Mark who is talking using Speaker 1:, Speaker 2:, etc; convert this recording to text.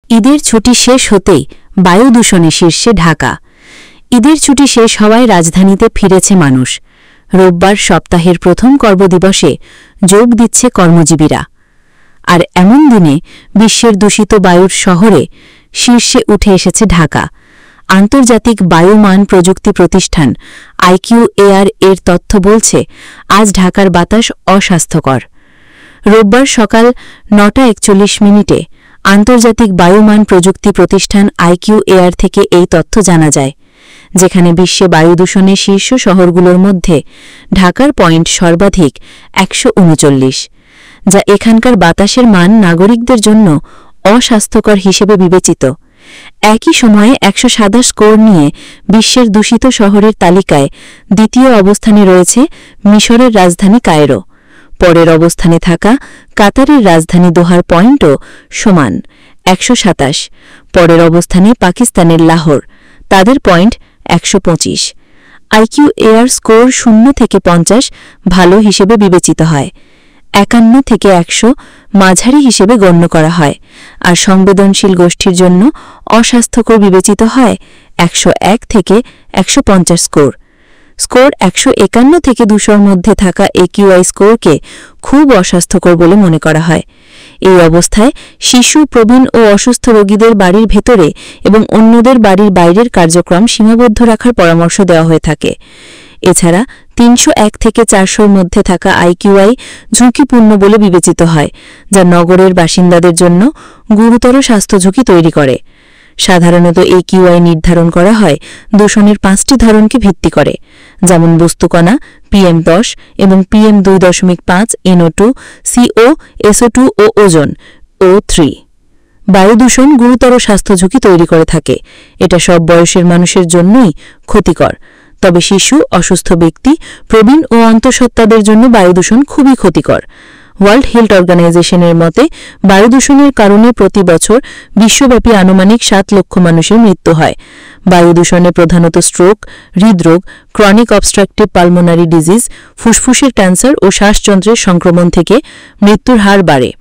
Speaker 1: ঈদের ছুটি শেষ হতেই বায়ু দূষণে শীর্ষে ঢাকা। ঈদের ছুটি শেষ হওয়ায় রাজধানীতে ফিরেছে মানুষ। রোববার সপ্তাহের প্রথম কর্মদিবসে যোগ দিচ্ছে কর্মজীবীরা। আর এমন দিনে বিশ্বের দূষিত বায়ুর শহরে শীর্ষে উঠে এসেছে ঢাকা। আন্তর্জাতিক বায়ুমান প্রযুক্তি প্রতিষ্ঠান IQAir এর তথ্য বলছে, আজ ঢাকার বাতাস অস্বাস্থ্যকর। রোববার সকাল ৯টা ৪১ আন্তর্জাতিক বায়ুমান প্রযুক্তি প্রতিষ্ঠান IQAir থেকে এই তথ্য জানা যায়, যেখানে বিশ্বে বায়ু দূষণের শীর্ষ শহরগুলোর মধ্যে ঢাকার পয়েন্ট সর্বাধিক ১৩৯, যা এখানকার বাতাসের মান নাগরিকদের জন্য অস্বাস্থ্যকর হিসেবে বিবেচিত। একই সময়ে ১২৭ স্কোর নিয়ে বিশ্বের দূষিত শহরের তালিকায় দ্বিতীয় অবস্থানে রয়েছে মিশরের রাজধানী কায়রো। পরের অবস্থানে থাকা কাতারের রাজধানী দোহার পয়েন্টও সমান ১২৭। পরের অবস্থানে পাকিস্তানের লাহোর, তাদের পয়েন্ট ১২৫। IQAir স্কোর 0 থেকে ৫০ ভালো হিসেবে বিবেচিত হয়, ৫১ থেকে ১০০ মাঝারি হিসেবে গণ্য করা হয়, আর সংবেদনশীল গোষ্ঠীর জন্য অস্বাস্থ্যকর বিবেচিত হয় ১০১ থেকে ১৫০ স্কোর। ১৫১ থেকে ২০০-র মধ্যে থাকা AQI স্কোরকে খুব অস্বাস্থ্যকর বলে মনে করা হয়। এই অবস্থায় শিশু, প্রবীণ ও অসুস্থ রোগীদের বাড়ির ভেতরে এবং অন্যদের বাড়ির বাইরের কার্যক্রম সীমাবদ্ধ রাখার পরামর্শ দেওয়া হয়ে থাকে। এছাড়া ৩০১ থেকে ৪০০-র মধ্যে থাকা IQI ঝুঁকিপূর্ণ বলে বিবেচিত হয়, যা নগরের বাসিন্দাদের জন্য গুরুতর স্বাস্থ্য ঝুঁকি তৈরি করে। সাধারণত AQI নির্ধারণ করা হয় দূষণের ৫টি ধরনকে ভিত্তি করে, যেমন বস্তুকণা, PM10 এবং PM2.৫, NO2, CO, SO2 ও ওজোন O3। বায়ু দূষণ গুরুতর স্বাস্থ্য ঝুঁকি তৈরি করে থাকে। এটা সব বয়সের মানুষের জন্যই ক্ষতিকর, তবে শিশু, অসুস্থ ব্যক্তি, প্রবীণ ও অন্তঃসত্ত্বাদের জন্য বায়ু দূষণ খুবই ক্ষতিকর। ওয়ার্ল্ড হেলথ অর্গানাইজেশনের মতে, বায়ু দূষণের কারণে প্রতি বছর বিশ্বব্যাপী আনুমানিক ৭ লক্ষ মানুষের মৃত্যু হয়। বায়ু দূষণে প্রধানত স্ট্রোক, হৃদরোগ, ক্রনিক অবস্ট্রাকটিভ পালমোনারি ডিজিজ, ফুসফুসের ক্যান্সার ও শ্বাসযন্ত্রের সংক্রমণ থেকে মৃত্যুর হার বাড়ে।